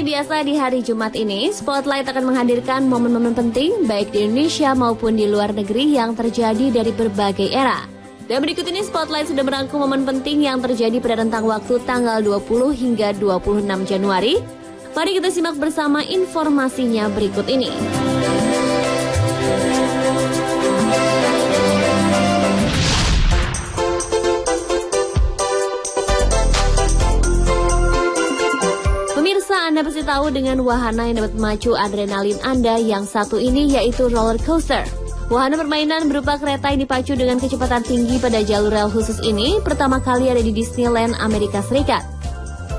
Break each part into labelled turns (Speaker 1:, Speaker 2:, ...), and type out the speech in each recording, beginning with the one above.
Speaker 1: Seperti biasa di hari Jumat ini, Spotlight akan menghadirkan momen-momen penting baik di Indonesia maupun di luar negeri yang terjadi dari berbagai era. Dan berikut ini Spotlight sudah merangkum momen penting yang terjadi pada rentang waktu tanggal 20 hingga 26 Januari. Mari kita simak bersama informasinya berikut ini. Pemirsa, Anda pasti tahu dengan wahana yang dapat memacu adrenalin Anda yang satu ini, yaitu roller coaster. Wahana permainan berupa kereta yang dipacu dengan kecepatan tinggi pada jalur rel khusus ini pertama kali ada di Disneyland, Amerika Serikat.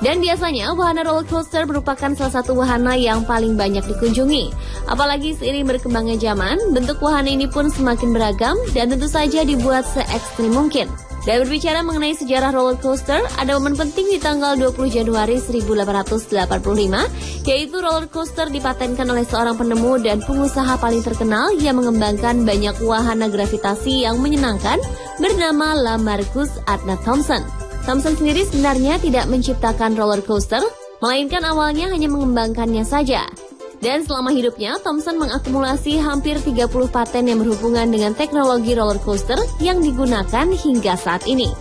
Speaker 1: Dan biasanya wahana roller coaster merupakan salah satu wahana yang paling banyak dikunjungi. Apalagi seiring berkembangnya zaman, bentuk wahana ini pun semakin beragam dan tentu saja dibuat se-ekstrim mungkin. Dan berbicara mengenai sejarah roller coaster, ada momen penting di tanggal 20 Januari 1885, yaitu roller coaster dipatenkan oleh seorang penemu dan pengusaha paling terkenal yang mengembangkan banyak wahana gravitasi yang menyenangkan bernama Lamarcus Adnan Thompson. Thompson sendiri sebenarnya tidak menciptakan roller coaster, melainkan awalnya hanya mengembangkannya saja. Dan selama hidupnya, Thompson mengakumulasi hampir 30 paten yang berhubungan dengan teknologi roller coaster yang digunakan hingga saat ini.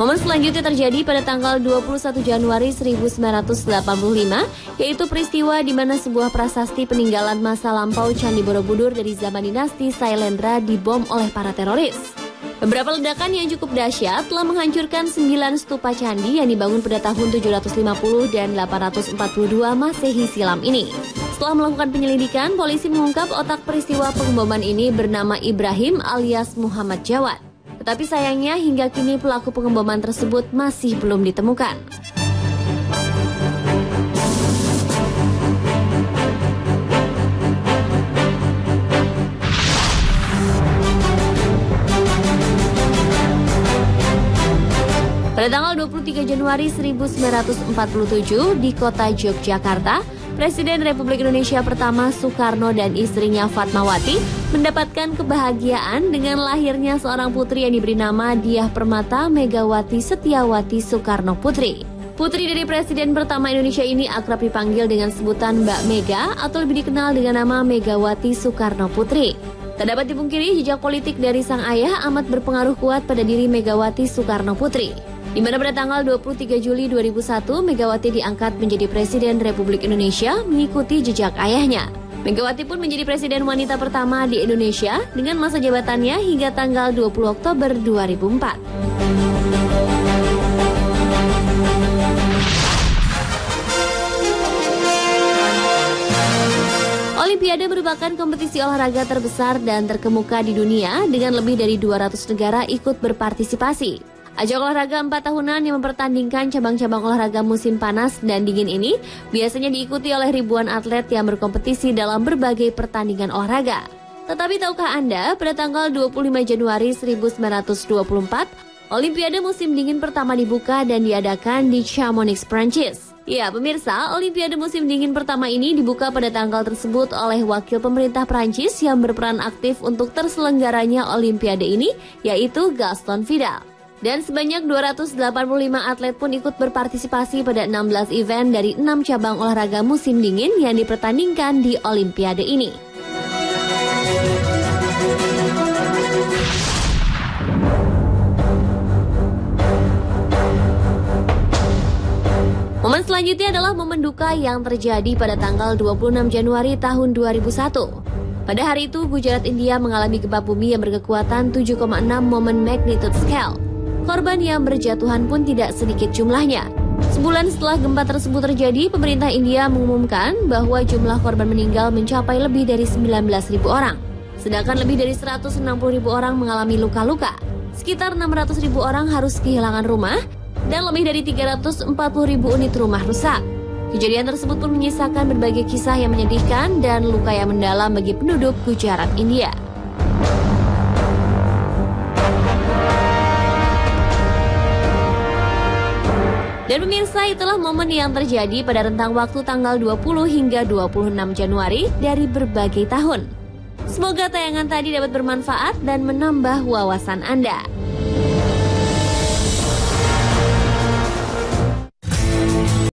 Speaker 1: Momen selanjutnya terjadi pada tanggal 21 Januari 1985, yaitu peristiwa di mana sebuah prasasti peninggalan masa lampau Candi Borobudur dari zaman dinasti Sailendra dibom oleh para teroris. Beberapa ledakan yang cukup dahsyat telah menghancurkan 9 stupa candi yang dibangun pada tahun 750 dan 842 Masehi silam ini. Setelah melakukan penyelidikan, polisi mengungkap otak peristiwa pengeboman ini bernama Ibrahim alias Muhammad Jawad. Tetapi sayangnya hingga kini pelaku pengeboman tersebut masih belum ditemukan. Pada tanggal 23 Januari 1947 di kota Yogyakarta, Presiden Republik Indonesia pertama Soekarno dan istrinya Fatmawati mendapatkan kebahagiaan dengan lahirnya seorang putri yang diberi nama Diah Permata Megawati Setiawati Soekarno Putri. Putri dari Presiden pertama Indonesia ini akrab dipanggil dengan sebutan Mbak Mega atau lebih dikenal dengan nama Megawati Soekarno Putri. Tak dapat dipungkiri jejak politik dari sang ayah amat berpengaruh kuat pada diri Megawati Soekarno Putri. Di mana pada tanggal 23 Juli 2001, Megawati diangkat menjadi Presiden Republik Indonesia mengikuti jejak ayahnya. Megawati pun menjadi Presiden wanita pertama di Indonesia dengan masa jabatannya hingga tanggal 20 Oktober 2004. Olimpiade merupakan kompetisi olahraga terbesar dan terkemuka di dunia dengan lebih dari 200 negara ikut berpartisipasi. Ajang olahraga 4 tahunan yang mempertandingkan cabang-cabang olahraga musim panas dan dingin ini biasanya diikuti oleh ribuan atlet yang berkompetisi dalam berbagai pertandingan olahraga. Tetapi tahukah Anda, pada tanggal 25 Januari 1924, Olimpiade musim dingin pertama dibuka dan diadakan di Chamonix, Prancis. Ya, pemirsa, Olimpiade musim dingin pertama ini dibuka pada tanggal tersebut oleh wakil pemerintah Prancis yang berperan aktif untuk terselenggaranya Olimpiade ini, yaitu Gaston Vidal. Dan sebanyak 285 atlet pun ikut berpartisipasi pada 16 event dari 6 cabang olahraga musim dingin yang dipertandingkan di Olimpiade ini. Momen selanjutnya adalah momen duka yang terjadi pada tanggal 26 Januari tahun 2001. Pada hari itu, Gujarat, India mengalami gempa bumi yang berkekuatan 7,6 momen magnitude scale. Korban yang berjatuhan pun tidak sedikit jumlahnya. Sebulan setelah gempa tersebut terjadi, pemerintah India mengumumkan bahwa jumlah korban meninggal mencapai lebih dari 19.000 orang. Sedangkan lebih dari 160.000 orang mengalami luka-luka. Sekitar 600.000 orang harus kehilangan rumah dan lebih dari 340.000 unit rumah rusak. Kejadian tersebut pun menyisakan berbagai kisah yang menyedihkan dan luka yang mendalam bagi penduduk Gujarat, India. Dan pemirsa, itulah momen yang terjadi pada rentang waktu tanggal 20 hingga 26 Januari dari berbagai tahun. Semoga tayangan tadi dapat bermanfaat dan menambah wawasan Anda.